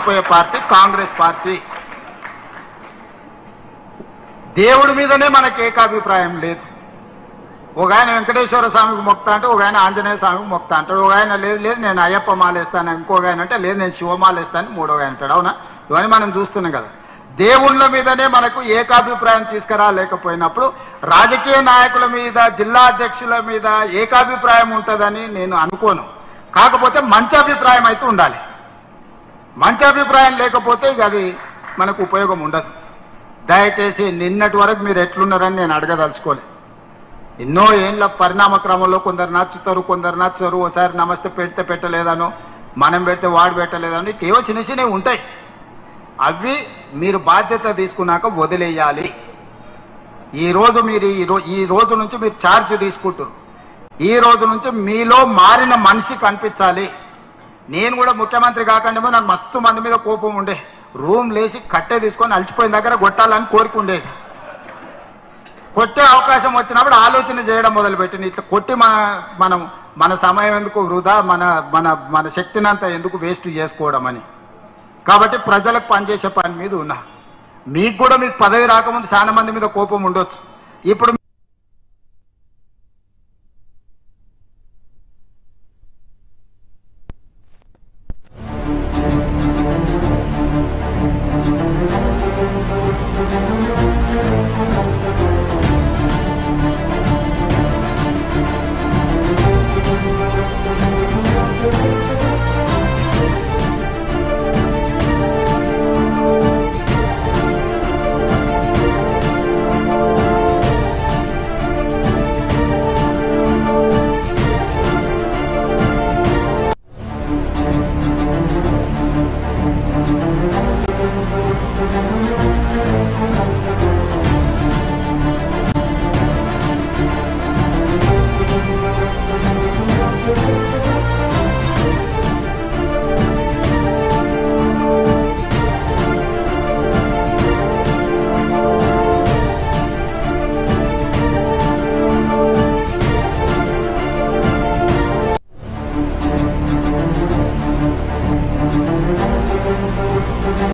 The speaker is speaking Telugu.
నష్టపోయే పార్టీ కాంగ్రెస్ పార్టీ. దేవుడి మీదనే మనకు ఏకాభిప్రాయం లేదు. ఒక ఆయన వెంకటేశ్వర స్వామికి మొక్తా అంటే, ఒక ఆయన ఆంజనేయ స్వామికి మొక్తా అంటాడు, ఒక ఆయన లేదు లేదు నేను అయ్యప్ప మాలేస్తాను, ఇంకొక ఆయన అంటే లేదు నేను శివమాలేస్తాను, మూడో ఆయన అంటాడు. అవునా? ఇవన్నీ మనం చూస్తున్నాం కదా. దేవుళ్ళ మీదనే మనకు ఏకాభిప్రాయం తీసుకురాలేకపోయినప్పుడు రాజకీయ నాయకుల మీద, జిల్లా అధ్యక్షుల మీద ఏకాభిప్రాయం ఉంటుందని నేను అనుకోను. కాకపోతే మంచి అభిప్రాయం అయితే ఉండాలి. మంచి అభిప్రాయం లేకపోతే ఇక అది మనకు ఉపయోగం ఉండదు. దయచేసి నిన్నటి వరకు మీరు ఎట్లున్నారని నేను అడగదలుచుకోలేదు. ఎన్నో ఏళ్ళ పరిణామ క్రమంలో కొందరు నచ్చుతారు, కొందరు నచ్చరు. ఒకసారి నమస్తే పెడితే పెట్టలేదనో, మనం పెడితే వాడు పెట్టలేదనో, ఏవో చిన్న చిన్నవి ఉంటాయి. అవి మీరు బాధ్యత తీసుకున్నాక వదిలేయాలి. ఈరోజు మీరు ఈ రోజు నుంచి మీరు ఛార్జ్ తీసుకుంటారు. ఈ రోజు నుంచి మీలో మారిన మనిషి కనిపించాలి. నేను కూడా ముఖ్యమంత్రి కాకుండా నాకు మస్తు మంది మీద కోపం ఉండే. రూమ్ లేచి కట్టే తీసుకొని అలసిపోయిన దగ్గర కొట్టాలని కోరిక ఉండేది. కొట్టే అవకాశం వచ్చినప్పుడు ఆలోచన చేయడం మొదలుపెట్టింది. ఇట్లా కొట్టి మన సమయం ఎందుకు వృధా, మన శక్తిని అంతా ఎందుకు వేస్ట్ చేసుకోవడం అని. కాబట్టి ప్రజలకు పనిచేసే పని మీద ఉన్నా. మీకు కూడా మీకు పదవి రాకముందు చాలా మంది మీద కోపం ఉండొచ్చు. ఇప్పుడు